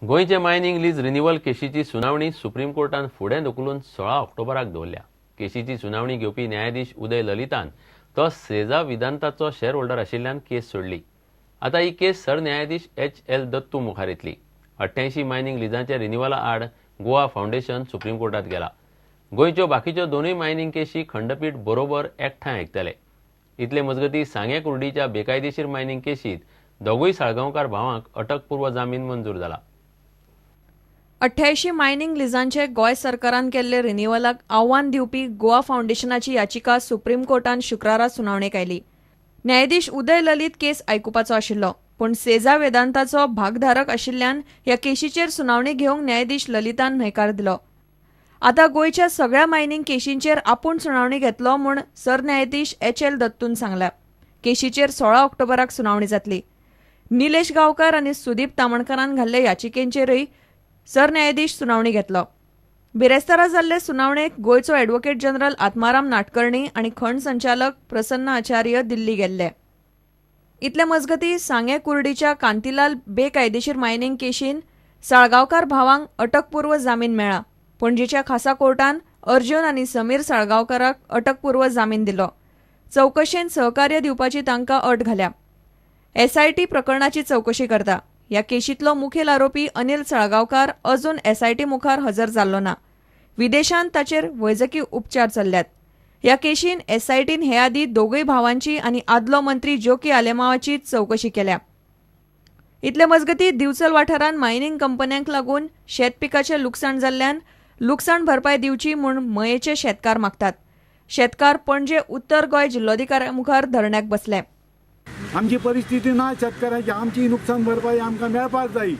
गोयचे mining lease renewal केशीची सुनावणी supreme कोर्टान फुडें धुकलून 16 ऑक्टोबराक दवरल्या। केशीची सुनावणी घेवपी न्यायाधीश उदय ललितान तो सेजा वेदांताचो शेअर होल्डर आशिल्ल्यान केस सोडली। आता ही केस सरन्यायाधीश H.L. दत्तू मुखार येतली। 88 मायनिंग लिजांच्या रिन्युअला आड गोवा फाउंडेशन सुप्रीम कोर्टात गेला। गोयच्यो बाकीच्यो दोनूय मायनिंग केशी खंडपीठ बरोबर एकठांय आयकतले। इतले मजगती सांगे कुर्डीच्या बेकायदेशीर मायनिंग केशीत दोगूय साळगांवकार भावांक अटकपूर्व जामीन मंजूर जाला। 88 मायनिंग लिजांचे गोय सरकारान केल्ले रिन्युअलाक आव्हान दिवपी गोवा फाउंडेशनाची याचिका सुप्रीम कोर्टान शुक्रारा सुनावणेक आयली। न्यायाधीश उदय ललित केस आयकुपाचो आशिल्लो, पूण सेजा वेदांताचो भागधारक आशिल्ल्यान ह्या केशीचेर सुनावणी घेवंक न्यायाधीश ललितान न्हयकार दिलो। आता गोयच्या सगळ्या मायनिंग केशींचेर आपूण सुनावणी घेतलो म्हूण सरन्यायाधीश H.L. दत्तून सांगला। केशीचेर 16 ऑक्टोबराक सुनावणी जातली। निलेश गांवकार आनी सुदीप तामणकारान घाल्ले याचिकेचेरय सरन्यायाधीश सुनावणी घेतलो। बिरेस्तारा जाल्ले सुनावणेक गोयचो ॲडव्होकेट जनरल आत्माराम नाटकर्णी आनी खंड संचालक प्रसन्न आचार्य दिल्ली गेल्ले। इतले मजगती सांगे कुर्डीच्या कांतीलाल बेकायदेशीर मायनिंग केशीन साळगांवकार भावांक अटकपूर्व जामीन मेळ्ळा। पणजेच्या खासा कोर्टान अर्जुन आनी समीर साळगांवकाराक अटकपूर्व जामीन दिलो। चवकशेन सहकार्य दिवपाची तांकां अट घाल्या। SIT प्रकरणाची चवकशी करता। ह्या केशींतलो मुखेल आरोपी अनिल साळगांवकार अजून SIT मुखार हजर जाल्लो ना। विदेशांत ताचेर वैजकी उपचार चल्ल्यात। ह्या केशीन SITन हे आदी दोगूय भावांची आनी आदलो मंत्री जोकी आलेमावाची चवकशी केल्या। इतले मजगती दिवचल वाठारांत मायनिंग कंपन्यांक लागून शेतपिकाचें लुकसाण जाल्ल्यान लुकसाण भरपाय दिवची म्हूण मयेचे शेतकार मागतात। शेतकार पणजे उत्तर गोंय जिल्लोधिकाऱ्या मुखार धरण्याक बसले। आमची परिस्थिती ना शेतकऱ्याची, आमची नुकसान भरपाई आमकां मेळपाक जाय।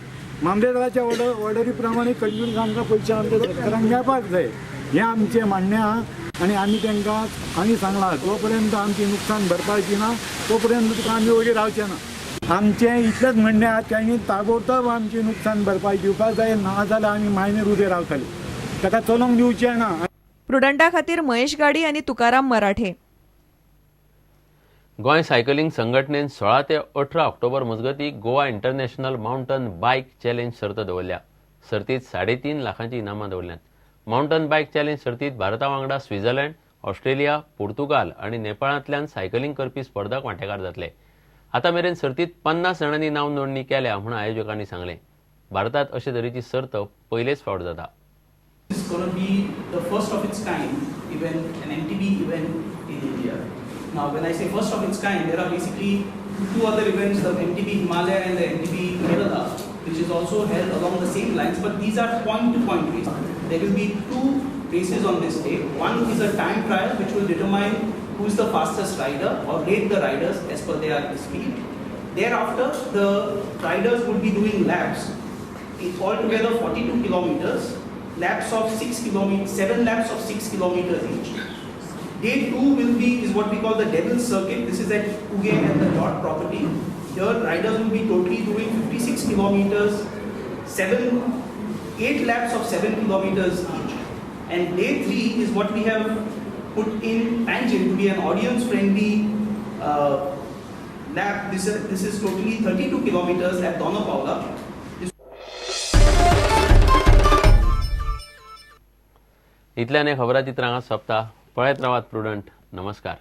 मामलेदाराच्या ऑर्डरी प्रमाणे कंटिन्यूस आमकां पयशे आमच्या शेतकऱ्यांक मेळपाक जाय, हें आमचें म्हणणें आहा। आनी आमी तांकां आनी सांगलां जो पर्यंत आमची नुकसान भरपायची ना तो पर्यंत तुका आमी वगेर रावचे ना। आमचें इतलेंच म्हणणें आहा, त्यांनी ताबडतोब आमची नुकसान भरपाय दिवपाक जाय, ना जाल्यार आमी मायनीर उबे रावतले, ताका चलोंक दिवचें ना। प्रुडंटा खातीर महेश गाडी आनी तुकाराम मराठे। गोंय सायकलिंग संघटनेन 16 ते 18 ऑक्टोबर मजगती गोवा इंटरनॅशनल माउंटन बायक चॅलेंज सर्त दवरल्या। सर्तीत 3.5 लाखांची इनामां दवरल्यात। माउंटन बायक चॅलेंज सर्तीत भारता वांगडा स्वित्झर्लंड, ऑस्ट्रेलिया, पोर्तुगाल आनी नेपाळांतल्यान सायकलिंग करपी स्पर्धक वांटेकार जातले। आता मेरेन सर्तीत 50 जाणांनी नांव नोंदणी केल्या म्हूण आयोजकांनी सांगलें। भारतात अशे तरेची सर्त पयलेच फावट जाता। This is going to be the first of its kind event, an MTB event in India. Now, when I say first of its kind, there are basically two other events, the MTB Himalaya and the MTB Kerala, which is also held along the same lines, but these are point-to-point races. There will be two races on this day. One is a time trial, which will determine who is the fastest rider or rate the riders as per their speed. Thereafter, the riders will be doing laps, altogether 42 kilometers. Laps of 6 kilometers, 7 laps of 6 kilometers each. Day 2 is what we call the Devil's Circuit. This is at Uge and the Dot property. Here riders will be totally doing 56 kilometers, 8 laps of 7 kilometers each. And day 3 is what we have put in Tangent to be an audience-friendly lap. This is totally 32 kilometers at Dona Paula. इतल्याने खबराचित्रांक सोंपता। पळयत रावात prudent. नमस्कार।